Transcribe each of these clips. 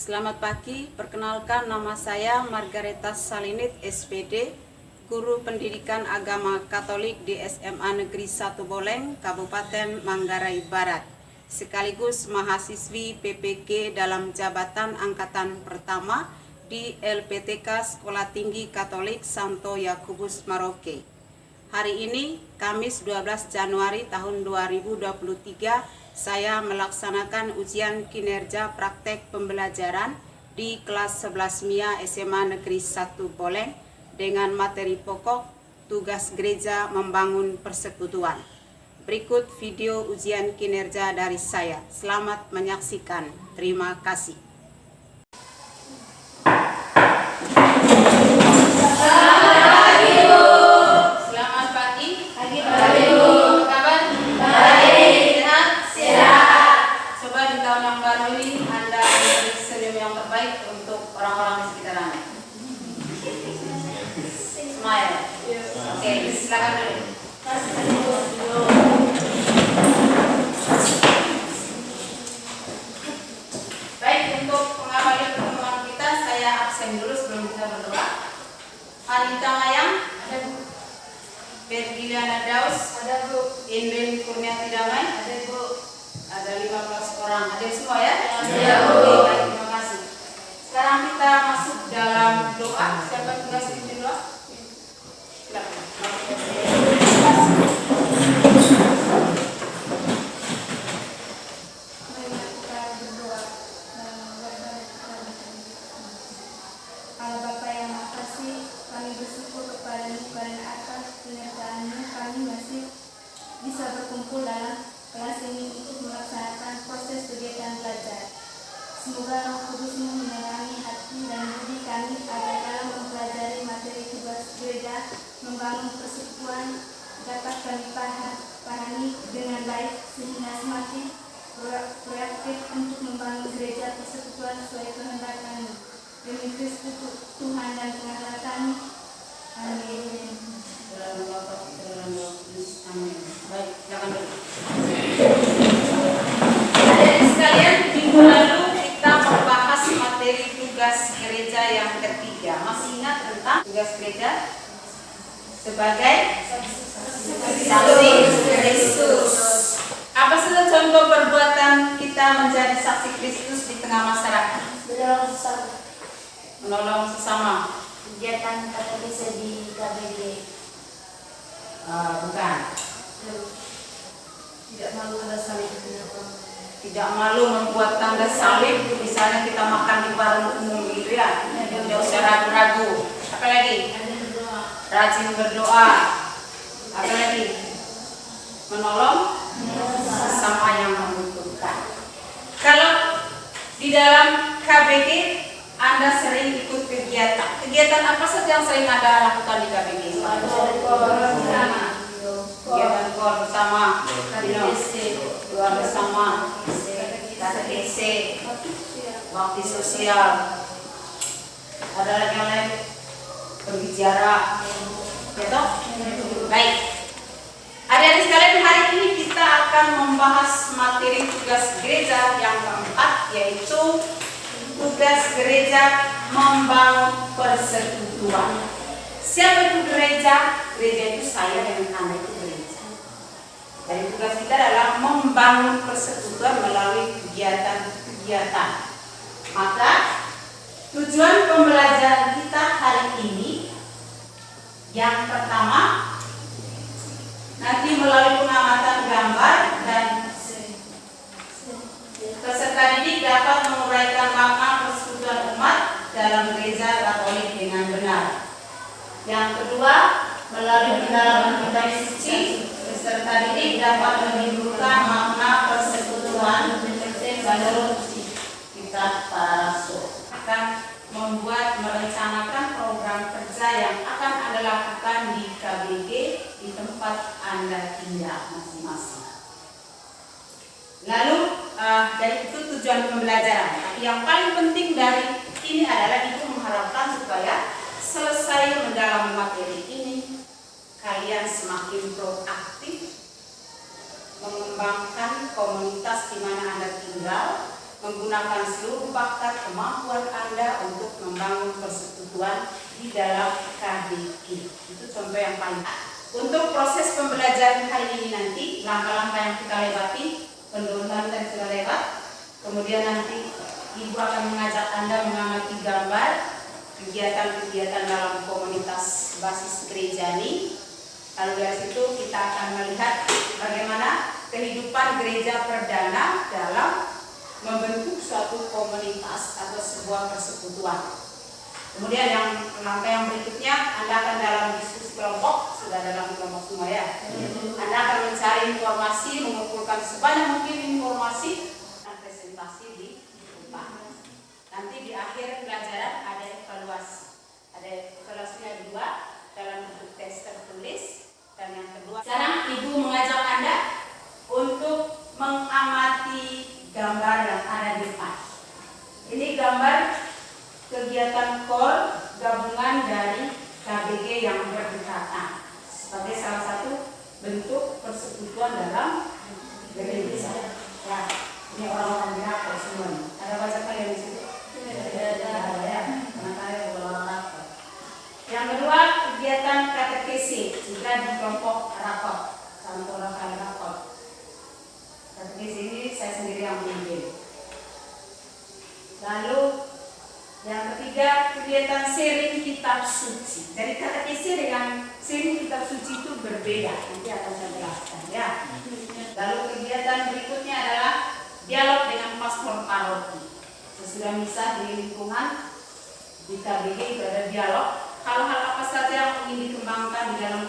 Selamat pagi, perkenalkan nama saya Margareta Salinit SPD, Guru Pendidikan Agama Katolik di SMA Negeri 1 Boleng, Kabupaten Manggarai Barat, sekaligus mahasiswi PPG dalam jabatan Angkatan Pertama di LPTK Sekolah Tinggi Katolik Santo Yakobus Maroke. Hari ini, Kamis 12 Januari tahun 2023, saya melaksanakan ujian kinerja praktek pembelajaran di kelas 11 MIA SMA Negeri 1 Boleng dengan materi pokok tugas gereja membangun persekutuan. Berikut video ujian kinerja dari saya. Selamat menyaksikan. Terima kasih. Orang-orang di sekitar Anda. Smile. Oke, silakan dulu. Baik, untuk mengawali pertemuan kita, saya absen dulu sebelum kita berdoa. Anita Mayang, ada Bu. Bergiliana Daus, ada Bu. Indri Kurniati Damai, ada Bu. Ada 15 orang. Ada semua ya? Ada Bu. Baik, terima kasih. Sekarang kita masuk dalam doa. Siapa tugas pimpin doa? Silakan. Allah Bapa yang Maha Kasih, kami bersyukur kepada-Mu karena atas penyertaan-Mu kami masih bisa berkumpul dalam kelas ini untuk melaksanakan proses kegiatan belajar. Semoga Roh Kudus-Mu menerangi hati dan budi kami agar dalam mempelajari materi tugas gereja membangun persekutuan dapat kami pahami dengan baik sehingga semakin proaktif untuk membangun gereja persekutuan sesuai kehendak kami. Demi Kristus Tuhan dan pengacara kami. Amin. Amin. Baik, silakan dulu. Hadirin sekalian, minggu lalu kita membahas materi tugas gereja yang ketiga. Masih ingat tentang tugas gereja sebagai saksi Kristus? Apa saja contoh perbuatan kita menjadi saksi Kristus di tengah masyarakat? Menolong sesama. Kegiatan katekese di KBG. Bukan. Tidak malu ada salib. Tidak malu membuat tanda salib, misalnya kita makan di warung umum gitu ya, tidak usah ragu-ragu. Apa lagi? Rajin berdoa. Apa lagi? Menolong sesama yang membutuhkan. Kalau di dalam KBG Anda sering ikut kegiatan. Kegiatan apa saja yang sering Anda lakukan di KBG? Kegiatan kor bersama, doa bersama, katekese, bakti sosial. Ada lagi yang lain? Berbicara, betul? Baik. Adik-adik sekalian, hari ini kita akan membahas materi tugas gereja yang keempat, yaitu tugas gereja membangun persekutuan. Siapa itu gereja? Gereja itu saya dan Anda itu gereja. Jadi tugas kita adalah membangun persekutuan melalui kegiatan-kegiatan. Maka tujuan pembelajaran kita hari ini yang pertama, nanti melalui pengamatan gambar dan peserta didik dapat menguraikan makna persekutuan umat dalam gereja Katolik dengan benar. Yang kedua, melalui pendalaman kitab suci, peserta didik dapat menimbulkan makna persekutuan menurut kitab para rasul. Akan membuat merencanakan program kerja yang akan Anda lakukan di KBG di tempat Anda tinggal masing-masing. Lalu dari itu tujuan pembelajaran. Tapi yang paling penting dari ini adalah itu mengharapkan supaya selesai mendalami materi ini, kalian semakin proaktif mengembangkan komunitas di mana Anda tinggal, menggunakan seluruh bakat kemampuan Anda untuk membangun persekutuan di dalam KBG. Itu contoh yang paling. Untuk proses pembelajaran hari ini nanti, langkah-langkah yang kita lewati, pendahuluan dan sudah lewat. Kemudian nanti Ibu akan mengajak Anda mengamati gambar kegiatan-kegiatan dalam komunitas basis gereja ini. Lalu dari situ kita akan melihat bagaimana kehidupan gereja perdana dalam membentuk suatu komunitas atau sebuah persekutuan. Kemudian yang langkah yang berikutnya, Anda akan dalam diskusi kelompok, sudah dalam kelompok semua ya. Anda akan mencari informasi, mengumpulkan sebanyak mungkin informasi dan presentasi di depan. Nanti di akhir pelajaran ada evaluasi. Ada evaluasinya dua dalam bentuk tes tertulis dan yang kedua. Sekarang Ibu mengajak Anda untuk mengamati gambar yang ada di depan. Ini gambar kegiatan KOR gabungan dari KBG yang berdekatan sebagai salah satu bentuk persekutuan dalam gereja. Ya, ini orang-orang di rapor semua. Ada baca kalian di situ? Ada ya. Yang kedua, kegiatan katekesi juga di kelompok rapor, contoh rapor. Katekesi ini saya sendiri yang memimpin. Lalu yang ketiga, kegiatan sharing kitab suci. Dari katekesi dengan sharing kitab suci itu berbeda. Nanti akan saya jelaskan ya. Lalu kegiatan berikutnya adalah dialog dengan pastor paroki. Sesudah misa di lingkungan di KBG itu ada dialog. Hal-hal apa saja yang ingin dikembangkan di dalam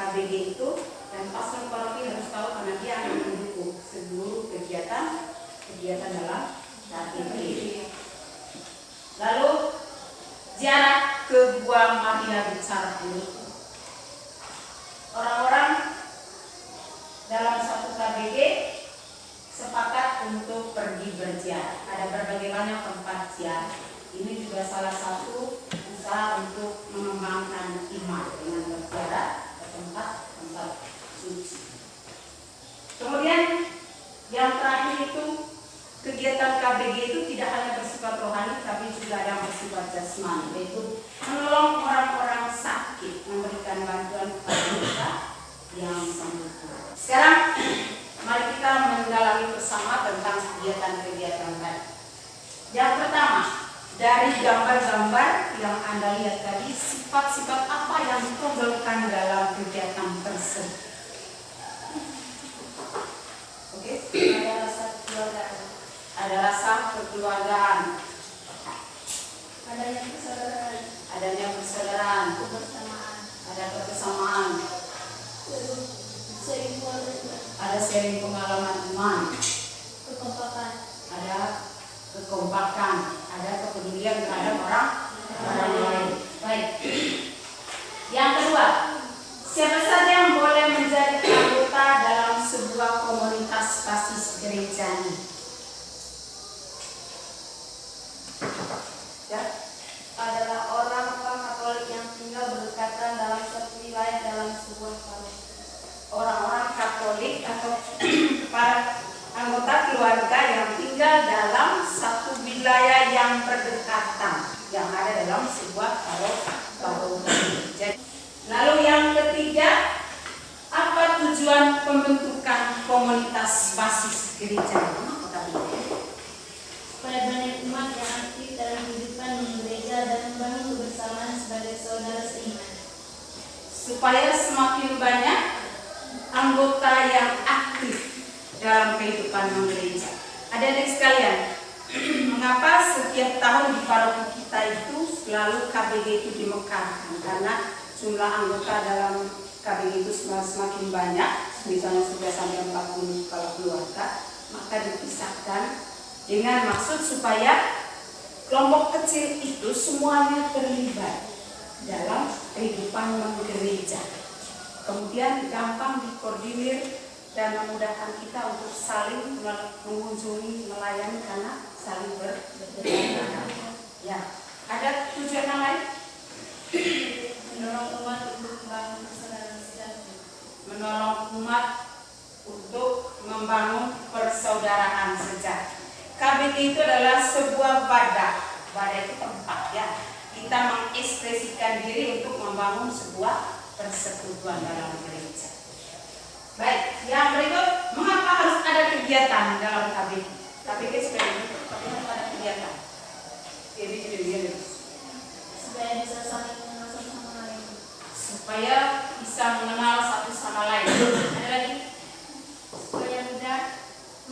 KBG itu, dan pastor paroki harus tahu karena dia akan mendukung seluruh kegiatan dalam KBG. Lalu ziarah ke Gua Maria Bicara ini. Orang-orang dalam satu KBG sepakat untuk pergi berziarah. Ada berbagai banyak tempat ziarah. Ini juga salah satu usaha untuk mengembangkan iman dengan berziarah ke tempat-tempat suci. Kemudian yang terakhir itu, kegiatan KBG itu tidak hanya bersifat rohani, tapi juga ada yang bersifat jasmani, yaitu menolong orang-orang sakit, memberikan bantuan kepada mereka yang membutuhkan. Sekarang, mari kita mendalami bersama tentang kegiatan-kegiatan tadi. Yang pertama, dari gambar-gambar yang Anda lihat tadi, sifat-sifat apa yang ditonjolkan dalam kegiatan tersebut? Oke, ada rasa keluargaan. Ada rasa kekeluargaan, adanya persaudaraan, kebersamaan, ada kebersamaan, ada sharing pengalaman iman, kekompakan, ada kekompakan, ada kepedulian terhadap orang lain. Baik. Yang kedua, siapa saja yang boleh menjadi anggota dalam sebuah komunitas basis gereja ini? Ya, adalah orang-orang Katolik yang tinggal berdekatan dalam suatu wilayah dalam sebuah paroki. Orang-orang Katolik atau para anggota keluarga yang tinggal dalam satu wilayah yang berdekatan yang ada dalam sebuah paroki. Lalu yang ketiga, apa tujuan pembentukan komunitas basis gereja? Supaya banyak umat yang aktif dalam kehidupan gereja dan membangun kebersamaan sebagai saudara seiman. Supaya semakin banyak anggota yang aktif dalam kehidupan gereja. Adik-adik sekalian, mengapa setiap tahun di paroki kita itu selalu KBG itu dimekarkan? Karena jumlah anggota dalam KBG itu semakin banyak, misalnya sudah sampai 40 kepala keluarga, maka dipisahkan dengan maksud supaya kelompok kecil itu semuanya terlibat dalam kehidupan gereja. Kemudian gampang dikoordinir dan memudahkan kita untuk saling mengunjungi, melayani karena saling berdekatan. Ya, ada tujuan yang lain? Menolong umat untuk membangun persaudaraan sejati. Menolong umat untuk membangun persaudaraan sejati. KBG itu adalah sebuah wadah. Wadah itu tempat ya. Kita mengekspresikan diri untuk membangun sebuah persekutuan dalam gereja. Baik, yang berikut, mengapa harus ada kegiatan dalam KBG? KBG sebenarnya tapi harus ada kegiatan. Jadi supaya bisa saling mengenal satu sama lain. Supaya bisa mengenal satu sama lain. Ada lagi? Supaya mudah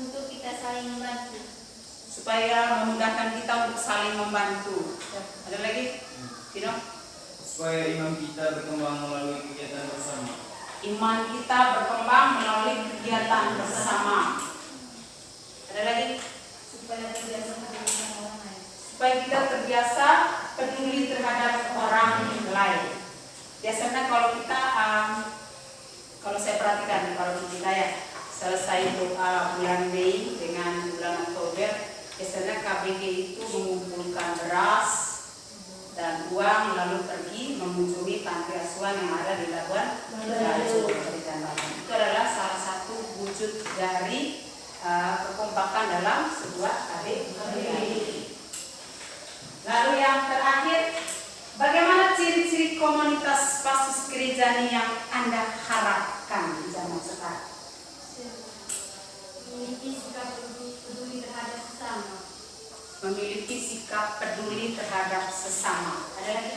untuk kita saling membantu. Supaya memudahkan kita untuk saling membantu. Ada lagi? Pino? Supaya iman kita berkembang melalui kegiatan bersama. Iman kita berkembang melalui kegiatan bersama. Ada lagi? Supaya terbiasa peduli sama orang lain. Supaya kita terbiasa peduli terhadap orang lain. Biasanya kalau kita, kalau saya perhatikan kalau kita ya selesai doa bulan Mei dengan bulan Oktober, biasanya KBG itu mengumpulkan beras dan uang lalu pergi mengunjungi panti asuhan yang ada di Labuan Bajo. Itu adalah salah satu wujud dari kekompakan dalam sebuah KBG. Lalu yang terakhir, bagaimana ciri-ciri komunitas basis gereja ini yang Anda harapkan di zaman sekarang? Memiliki sikap peduli terhadap sesama. Memiliki sikap peduli terhadap sesama. Ada lagi?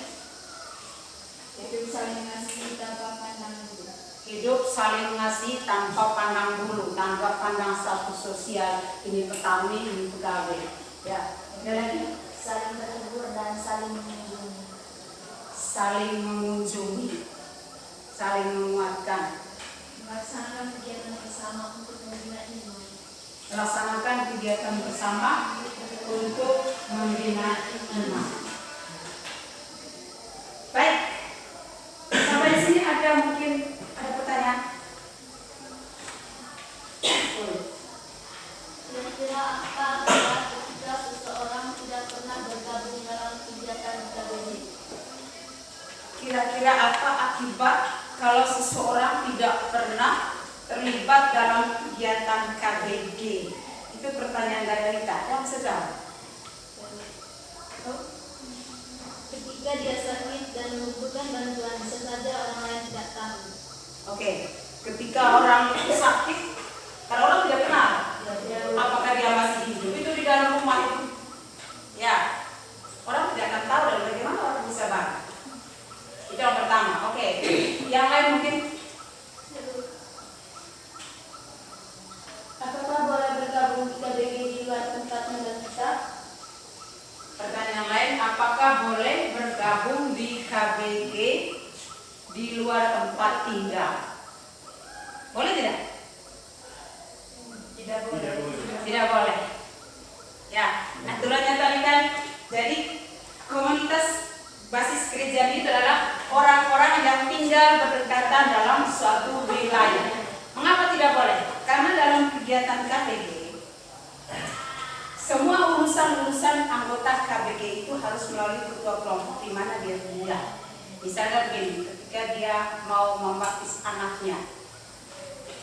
Hidup saling mengasihi tanpa pandang bulu. Hidup saling mengasihi tanpa pandang bulu, tanpa pandang status sosial. Ini petani, ini pegawai. Ya, ada lagi? Saling bertegur dan saling mengunjungi. Saling mengunjungi, saling menguatkan. Melaksanakan kegiatan bersama untuk membina iman. Melaksanakan kegiatan bersama untuk membina iman. Baik, sampai di sini ada mungkin ada pertanyaan. Kira-kira apa ketika seseorang tidak pernah bergabung dalam kegiatan KBG? Kira-kira apa akibat kalau seseorang tidak pernah terlibat dalam kegiatan KBG? Itu pertanyaan dari Rita. Yang sejauh. Ketika dia sakit dan membutuhkan bantuan, bisa saja orang lain tidak tahu. Oke, ketika orang itu sakit, kalau orang tidak kenal, apakah dia masih hidup itu di dalam rumah itu? Ya, orang tidak akan tahu dan bagaimana orang bisa bantu. Itu yang pertama. Oke, yang lain mungkin. Apakah boleh bergabung di KBG di luar tempat tinggal kita? Pertanyaan lain, apakah boleh bergabung di KBG di luar tempat tinggal? Boleh tidak? Tidak boleh. Tidak boleh. Ya, aturannya tadi kan, jadi komunitas basis gereja ini adalah orang-orang yang tinggal berdekatan dalam suatu wilayah. Mengapa tidak boleh? Karena dalam kegiatan KBG, semua urusan-urusan anggota KBG itu harus melalui ketua kelompok di mana dia tinggal. Misalnya begini, ketika dia mau membaptis anaknya,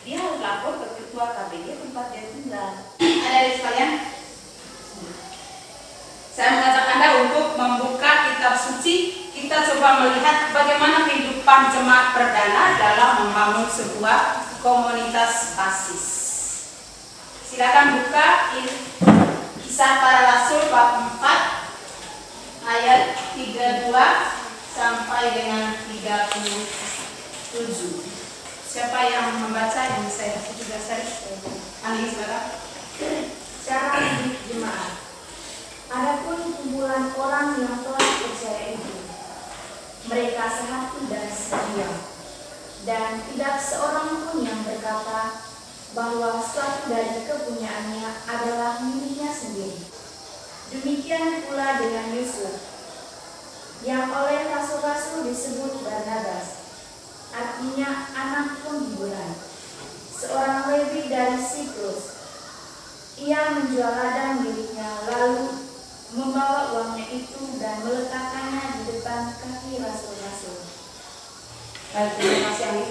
dia harus lapor ke ketua KBG tempat dia tinggal. Ada di sekalian? Saya mengajak Anda untuk membuka kitab suci. Kita coba melihat bagaimana kehidupan jemaat perdana dalam membangun sebuah komunitas basis. Silakan buka Kisah Para Rasul bab 4 ayat 32 sampai dengan 37. Siapa yang membaca yang saya juga Ani sebentar. Cara hidup jemaat. Adapun kumpulan orang yang telah percaya itu, mereka sehati dan sedia, dan tidak seorang pun yang berkata bahwa suatu dari kepunyaannya adalah miliknya sendiri. Demikian pula dengan Yusuf, yang oleh rasul-rasul disebut Barnabas, artinya anak penghiburan, seorang Lewi dari Siprus. Ia menjual ladang miliknya lalu membawa uangnya itu dan meletakkannya di depan kaki rasul-rasul. Baik, terima kasih Ani.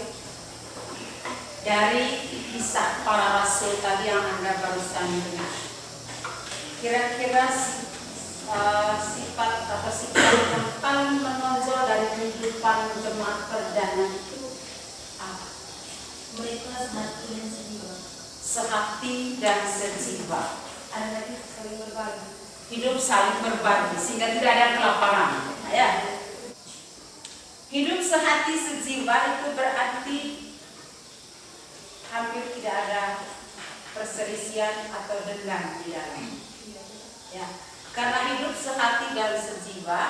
Dari Kisah Para Rasul tadi yang Anda barusan dengar. kira-kira sifat atau sikap yang paling menonjol dari kehidupan jemaat perdana itu apa? Mereka sehati dan sejiwa. Sehati dan sejiwa. Ada lagi saling berbagi. Hidup saling berbagi sehingga tidak ada kelaparan. Ya. Hidup sehati sejiwa itu berarti hampir tidak ada perselisihan atau dendam di dalam. Ya. Karena hidup sehati dan sejiwa,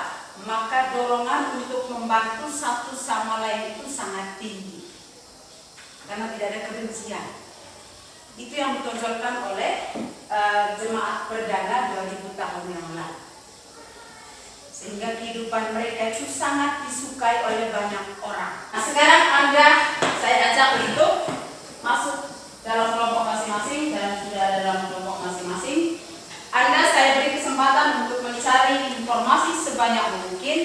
maka dorongan untuk membantu satu sama lain itu sangat tinggi. Karena tidak ada kebencian. Itu yang ditonjolkan oleh jemaat perdana 2000 tahun yang lalu. Sehingga kehidupan mereka itu sangat disukai oleh banyak orang. Nah, sekarang saya ajak untuk masuk dalam kelompok masing-masing dan sudah ada dalam kelompok masing-masing. Saya beri kesempatan untuk mencari informasi sebanyak mungkin.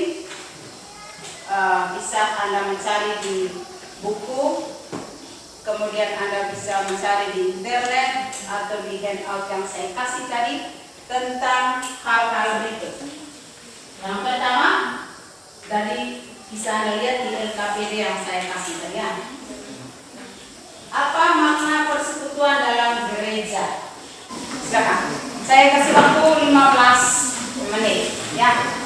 Bisa Anda mencari di buku, kemudian Anda bisa mencari di internet atau di handout yang saya kasih tadi tentang hal-hal berikut. Yang pertama, dari bisa Anda lihat di LKPD yang saya kasih tadi. Apa makna persekutuan dalam gereja? Silakan. Saya kasih waktu 15 menit, ya.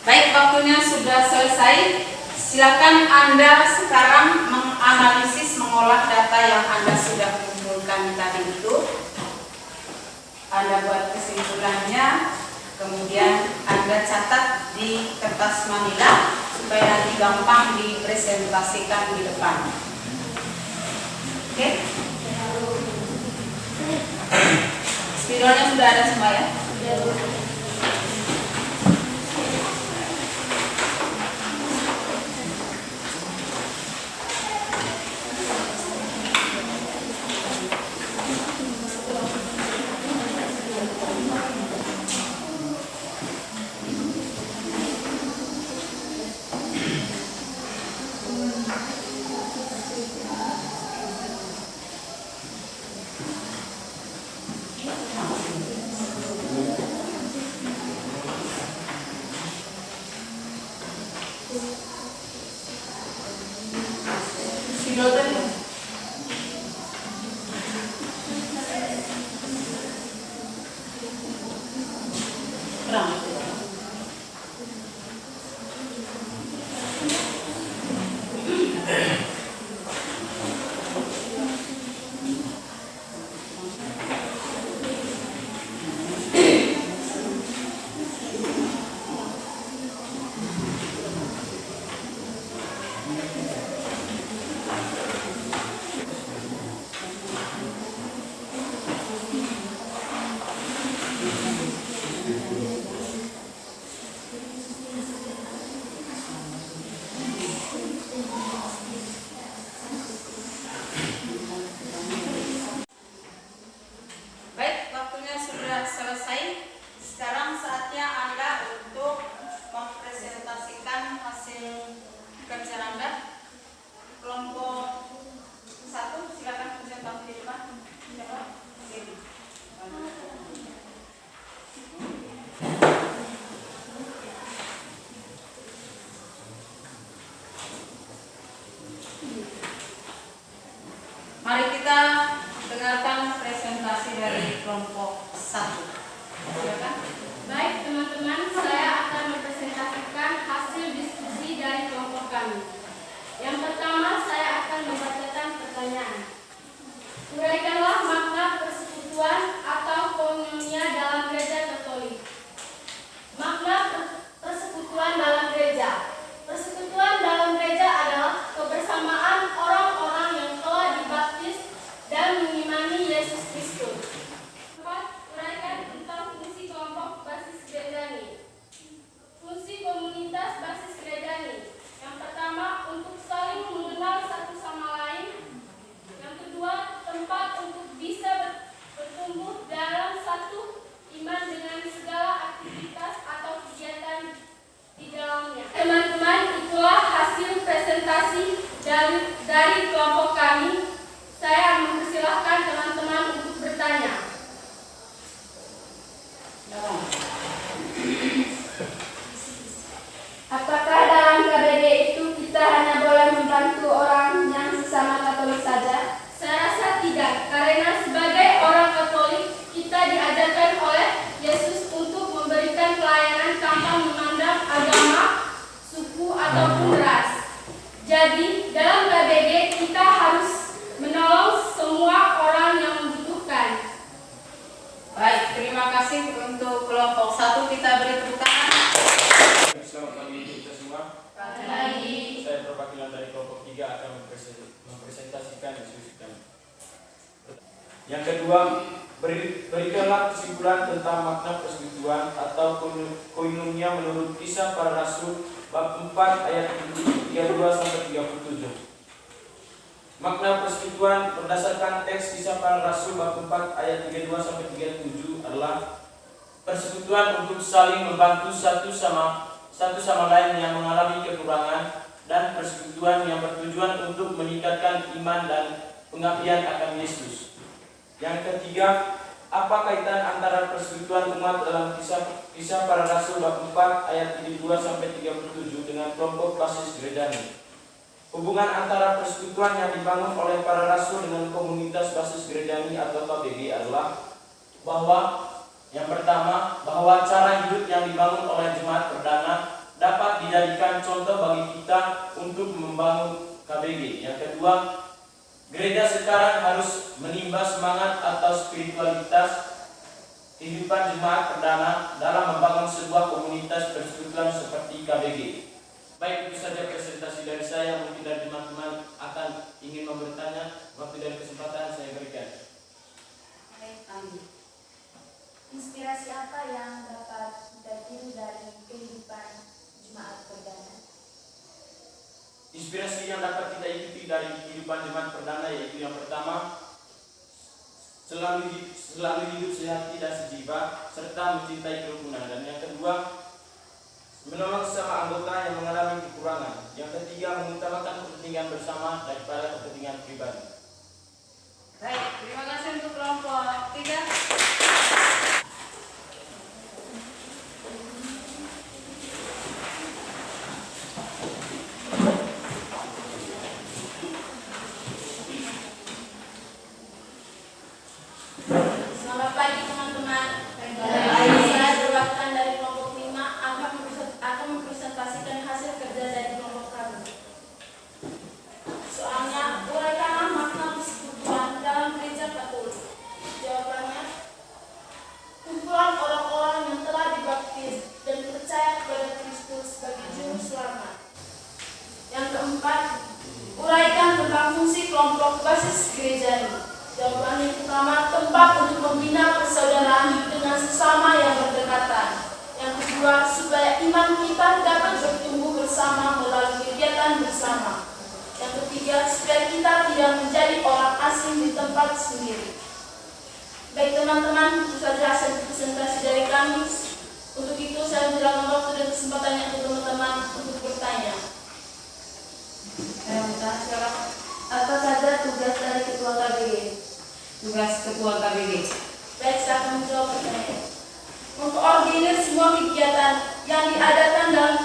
Baik, waktunya sudah selesai. Silakan Anda sekarang menganalisis, mengolah data yang Anda sudah kumpulkan tadi itu. Anda buat kesimpulannya, kemudian Anda catat di kertas manila supaya nanti gampang dipresentasikan di depan. Oke? Spidolnya sudah ada semua ya? Mari kita dengarkan presentasi dari kelompok 1. Silakan. Baik teman-teman, saya akan mempresentasikan hasil diskusi dari kelompok kami. Yang pertama, saya akan membacakan pertanyaan. Uraikanlah makna persekutuan atau koinonia dalam gereja Katolik. Makna persekutuan dalam gereja. Persekutuan dalam gereja kasih untuk kelompok 1, kita beri tepuk tangan. Selamat pagi kita semua. Pagi. Saya perwakilan dari kelompok 3 akan mempresentasikan diskusi kami. Yang kedua, berikanlah kesimpulan tentang makna persekutuan atau koinonia menurut Kisah Para Rasul bab 4 ayat 32-37. Makna persekutuan berdasarkan teks Kisah Para Rasul bab 4 ayat 32-37 adalah persekutuan untuk saling membantu satu sama lain yang mengalami kekurangan, dan persekutuan yang bertujuan untuk meningkatkan iman dan pengabdian akan Yesus. Yang ketiga, apa kaitan antara persekutuan umat dalam Kisah Para Rasul bab 4 ayat 32-37 dengan kelompok basis gerejani? Hubungan antara persekutuan yang dibangun oleh para rasul dengan komunitas basis gerejani atau KBG adalah yang pertama, bahwa cara hidup yang dibangun oleh jemaat perdana dapat dijadikan contoh bagi kita untuk membangun KBG. Yang kedua, gereja sekarang harus menimba semangat atau spiritualitas kehidupan jemaat perdana dalam membangun sebuah komunitas persekutuan seperti KBG. Baik, itu saja presentasi dari saya. Mungkin dari teman-teman akan ingin bertanya, waktu dan kesempatan saya berikan. Inspirasi apa yang dapat kita tiru dari kehidupan jemaat perdana? Inspirasi yang dapat kita ikuti dari kehidupan jemaat perdana yaitu yang pertama, selalu hidup sehati dan sejiwa serta mencintai kerukunan. Dan yang kedua, menolong sesama anggota yang mengalami kekurangan. Yang ketiga, mengutamakan kepentingan bersama daripada kepentingan pribadi. Baik, terima kasih untuk kelompok 3. Selamat pagi teman-teman. Saya perwakilan dari kelompok 5 akan mempresentasikan hasil kerja dari kelompok kami. Soalnya, uraikanlah makna persekutuan dalam gereja Katolik. Jawabannya, kumpulan orang-orang yang telah dibaptis dan percaya kepada Kristus sebagai juru selamat. Yang keempat, uraikan tentang fungsi kelompok basis gerejani. Jawaban yang pertama, tempat untuk membina persaudaraan dengan sesama yang berdekatan. Yang kedua, supaya iman kita dapat bertumbuh bersama melalui kegiatan bersama. Yang ketiga, supaya kita tidak menjadi orang asing di tempat sendiri. Baik teman-teman, itu saja hasil presentasi dari kami. Untuk itu, saya berikan waktu dan kesempatannya untuk teman-teman untuk bertanya. Apa saja tugas dari Ketua KBG? Tugas Ketua KBG. Baik, saya akan menjawab pertanyaan. Mengkoordinir semua kegiatan yang diadakan dalam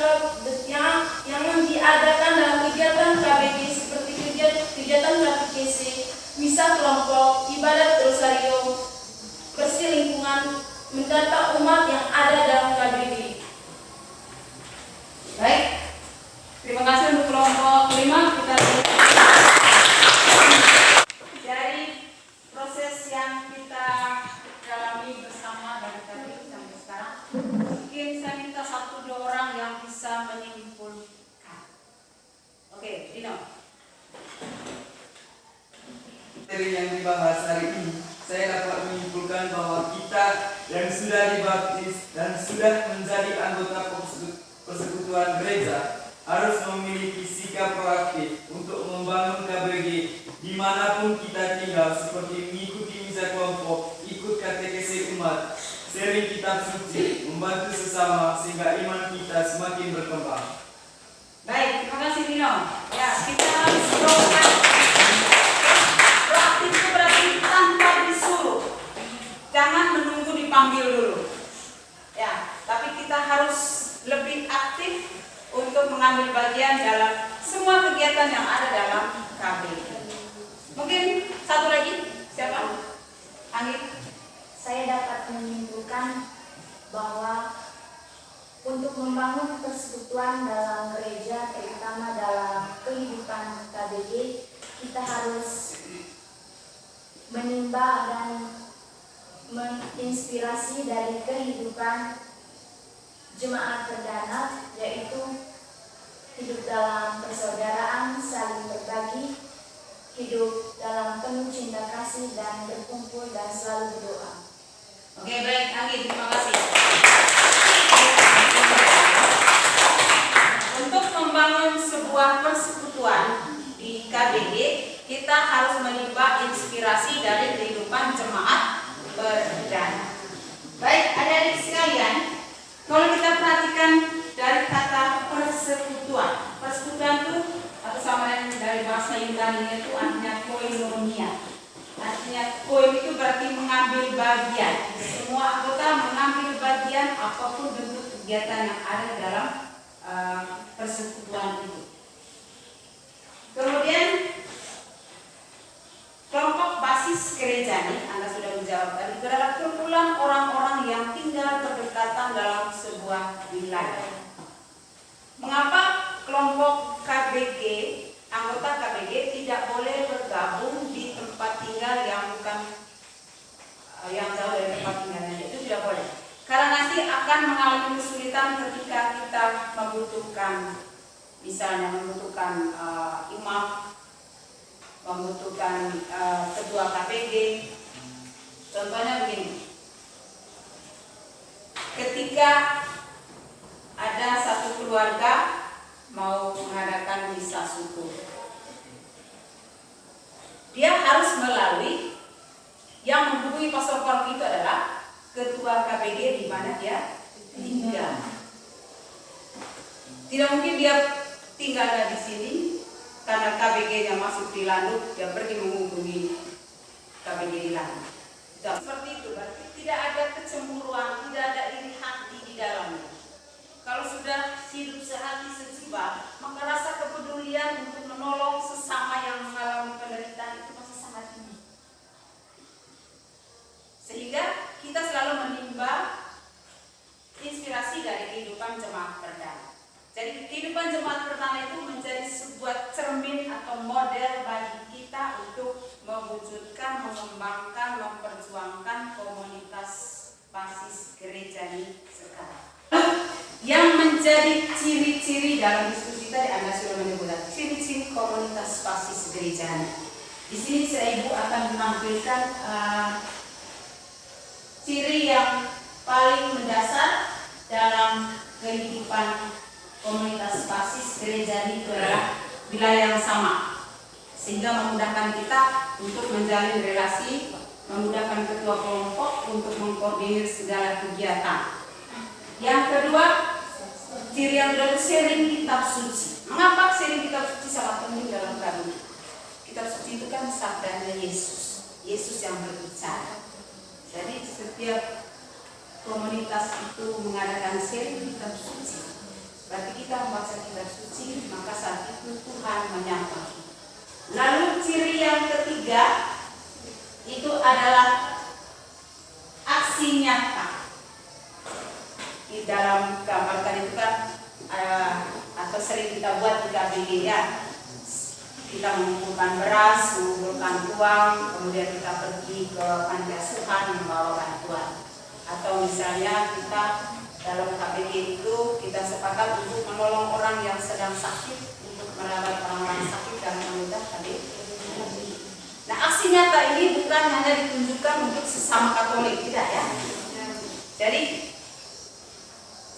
kegiatan KBG seperti kegiatan katekesi, misa kelompok, ibadat rosario, bersih lingkungan, mendata umat yang ada dalam KBG. Baik, terima kasih untuk kelompok 5. Kita dari proses yang kita jalani bersama dari tadi sampai sekarang, mungkin saya minta 1-2 orang yang bisa menyimpulkan. Oke, Dino. Materi yang dibahas hari ini, saya dapat menyimpulkan bahwa kita yang sudah dibaptis dan sudah menjadi anggota persekutuan gereja harus memiliki sikap proaktif untuk membangun KBG dimanapun kita tinggal, seperti mengikuti misa kelompok, ikut katekesi umat, sering kitab suci, membantu sesama sehingga iman kita semakin berkembang. Baik, terima kasih Dino. Ya, kita harus proaktif itu berarti tanpa disuruh. Jangan menunggu dipanggil dulu. Ya, tapi kita harus lebih aktif untuk mengambil bagian dalam semua kegiatan yang ada dalam KBG. Mungkin satu lagi, siapa? Anggi. Saya dapat menyimpulkan bahwa untuk membangun persekutuan dalam gereja, terutama dalam kehidupan KBG, kita harus menimba dan menginspirasi inspirasi dari kehidupan jemaat perdana, yaitu hidup dalam persaudaraan, saling berbagi, hidup dalam penuh cinta kasih dan berkumpul dan selalu berdoa. Oke, baik, Anggi, terima kasih. Untuk membangun sebuah persekutuan di KBG, kita harus menimba inspirasi dari kehidupan jemaat perdana. Baik, adik-adik sekalian, kalau kita perhatikan dari kata persekutuan, persekutuan itu atau sama dari bahasa Yunani itu artinya koinonia. Artinya koin itu berarti mengambil bagian. Semua anggota mengambil bagian apapun bentuk kegiatan yang ada dalam persekutuan itu. Kemudian kelompok basis gereja ini, Anda sudah menjawab tadi, itu adalah kumpulan orang-orang yang tinggal berdekatan dalam sebuah wilayah. Mengapa kelompok KBG, anggota KBG tidak boleh bergabung di tempat tinggal yang bukan yang jauh dari tempat tinggalnya? Itu tidak boleh. Karena nanti akan mengalami kesulitan ketika kita membutuhkan, misalnya membutuhkan imam, membutuhkan ketua KBG. Contohnya begini, ketika ada satu keluarga mau mengadakan misa suku, dia harus melalui yang menghubungi pastor paroki itu adalah ketua KBG di mana dia tinggal. Tidak mungkin dia tinggalnya di sini karena KBG-nya masuk di Landuk, dia pergi menghubungi KBG di Landuk. Seperti itu, berarti tidak ada kecemburuan, tidak ada iri hati di dalamnya. Kalau sudah hidup sehati sejiwa, maka rasa kepedulian untuk menolong sesama yang mengalami penderitaan itu masih sangat tinggi. Sehingga kita selalu menimba inspirasi dari kehidupan jemaat perdana. Jadi kehidupan jemaat perdana itu menjadi sebuah cermin atau model bagi kita untuk mewujudkan, mengembangkan, memperjuangkan komunitas basis gereja ini sekarang. Yang menjadi ciri-ciri dalam diskusi tadi, Anda sudah menyebutkan ciri-ciri komunitas basis gereja ini. Di sini saya Ibu akan menampilkan ciri yang paling mendasar dalam kehidupan komunitas basis gereja ini adalah wilayah yang sama, sehingga memudahkan kita untuk menjalin relasi, memudahkan ketua kelompok untuk mengkoordinir segala kegiatan. Yang kedua, ciri yang kedua, sharing kitab suci. Mengapa sharing kitab suci sangat penting dalam kami? Kitab suci itu kan sabdanya Yesus, Yesus yang berbicara. Jadi setiap komunitas itu mengadakan sharing kitab suci. Berarti kita membaca kitab suci, maka saat itu Tuhan menyapa. Lalu ciri yang ketiga itu adalah aksi nyata. Di dalam gambar tadi itu kan atau sering kita buat di KBG ya, kita mengumpulkan beras, mengumpulkan uang, kemudian kita pergi ke panti asuhan membawa bantuan. Atau misalnya kita dalam KBG itu kita sepakat untuk menolong orang yang sedang sakit, untuk merawat orang-orang sakit dan memudah KBG. Nah, aksi nyata ini bukan hanya ditunjukkan untuk sesama Katolik, tidak ya. Jadi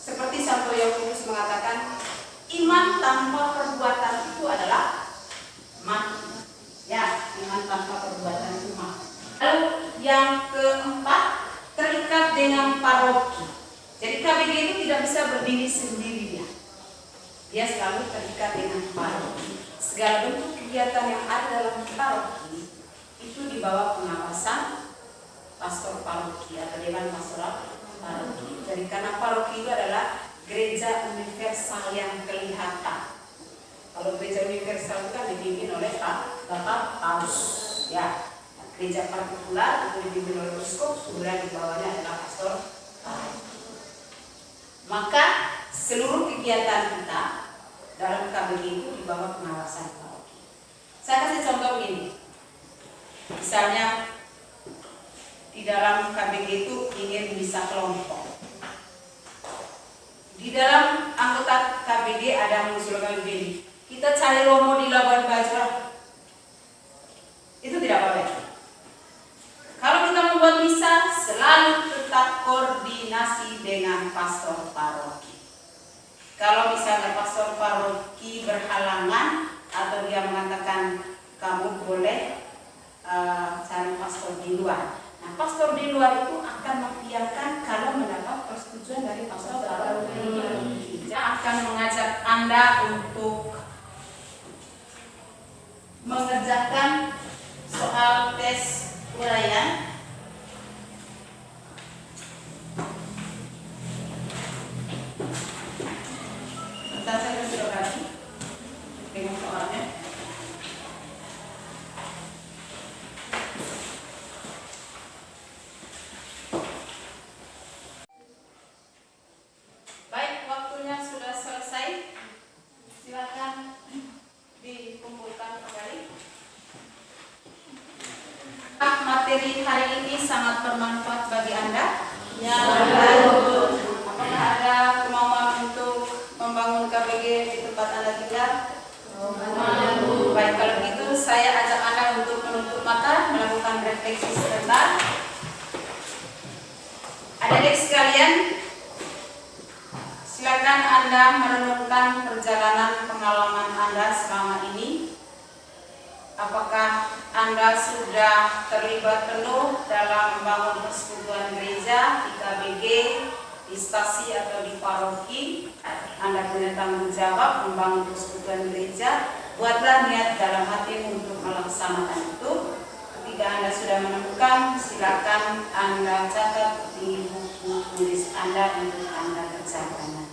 seperti Santo Yohanes mengatakan, iman tanpa perbuatan itu adalah mati. Ya, iman tanpa perbuatan itu mati. Lalu yang keempat, terikat dengan paroki. Jadi KBG itu tidak bisa berdiri sendiri ya. Dia selalu terikat dengan paroki. Segala bentuk kegiatan yang ada dalam paroki itu di bawah pengawasan pastor paroki atau dewan pastoral paroki. Jadi karena paroki itu adalah gereja universal yang kelihatan. Kalau gereja universal itu kan dipimpin oleh Bapak Paus, ya. Gereja partikular itu dipimpin oleh uskup, kemudian di bawahnya adalah pastor paroki. Maka seluruh kegiatan kita dalam KBG itu di bawah pengawasan paroki. Saya kasih contoh begini. Misalnya di dalam KBG itu ingin bisa kelompok. Di dalam anggota KBG ada mengusulkan begini, kita cari Romo di Labuan Bajo. Itu tidak boleh. Kalau kita membuat misa, selalu tetap koordinasi dengan pastor paroki. Kalau misalnya pastor paroki berhalangan atau dia mengatakan kamu boleh cari pastor di luar. Nah, pastor di luar itu akan mengiyakan kalau mendapat persetujuan dari pastor paroki. Dia akan mengajak Anda untuk mengerjakan soal tes uraian. Bentar, saya sudah kasih dengan soalnya. Baik, waktunya sudah selesai. Silakan dikumpulkan kembali. Materi hari ini sangat bermanfaat bagi Anda. Ya. Apakah ada kemauan untuk membangun KBG di tempat Anda tinggal? Baik, kalau begitu saya ajak Anda untuk menutup mata, melakukan refleksi sebentar. Adik-adik sekalian, silakan Anda merenungkan perjalanan pengalaman Anda selama ini. Apakah Anda sudah terlibat penuh dalam membangun persekutuan gereja di KBG, di stasi atau di paroki? Anda punya tanggung jawab membangun persekutuan gereja. Buatlah niat dalam hatimu untuk melaksanakan itu. Ketika Anda sudah menemukan, silakan Anda catat di buku tulis Anda untuk Anda kerjakan.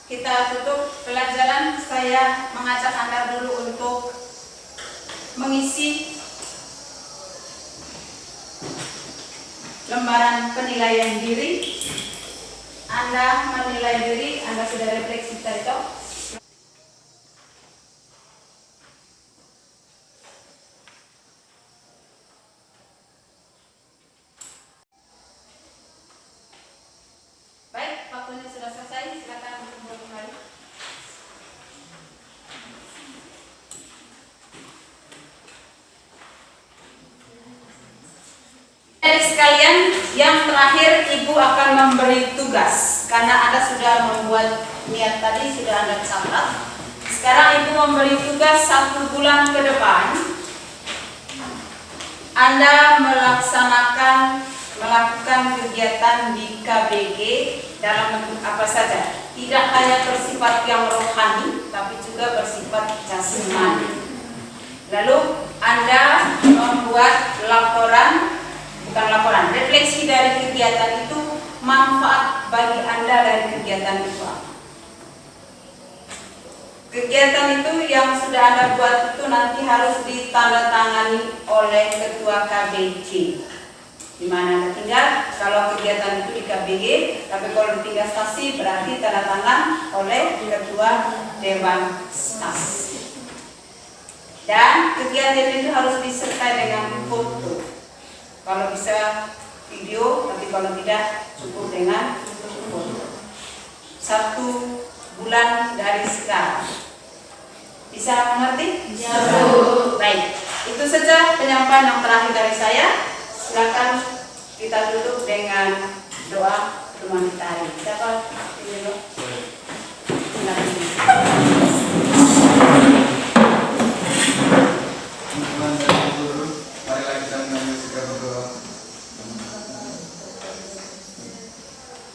Kita tutup pelajaran. Saya mengajak Anda dulu untuk mengisi lembaran penilaian diri. Anda menilai diri, Anda sudah refleksi tadi toh? Baik, waktunya sudah selesai. Silakan berkumpul kembali. Adik sekalian, yang terakhir Ibu akan memberi tugas. Karena Anda sudah membuat niat tadi, sudah Anda catat. Sekarang Ibu memberi tugas 1 bulan ke depan. Anda melakukan kegiatan di KBG dalam bentuk apa saja. Tidak hanya bersifat yang rohani, tapi juga bersifat jasmani. Lalu Anda membuat refleksi dari kegiatan itu, manfaat bagi Anda dari kegiatan itu. Kegiatan itu yang sudah Anda buat itu nanti harus ditandatangani oleh Ketua KBG. Di mana Anda tinggal, kalau kegiatan itu di KBG, tapi kalau di tingkat stasi berarti tanda tangan oleh Ketua Dewan Stasi. Dan kegiatan itu harus disertai dengan foto. Kalau bisa video, tapi kalau tidak cukup dengan foto. 1 bulan dari sekarang. Bisa mengerti? Ya. Baik, itu saja penyampaian yang terakhir dari saya. Silakan kita tutup dengan doa pertemuan kita hari ini. Siapa ini dulu?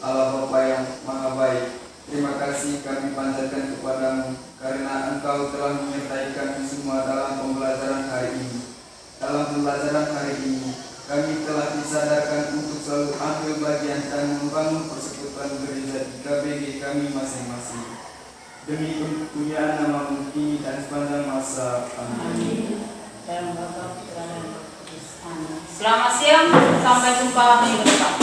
Allah Bapa yang Maha Baik, terima kasih kami panjatkan kepadamu karena Engkau telah menyertai kami semua dalam pembelajaran hari ini. Dalam pembelajaran hari ini, kami telah disadarkan untuk selalu ambil bagian dan membangun persekutuan gereja di KBG kami masing-masing. Demi kemuliaan nama-Mu kini dan sepanjang masa. Amin. Selamat siang, sampai jumpa minggu depan.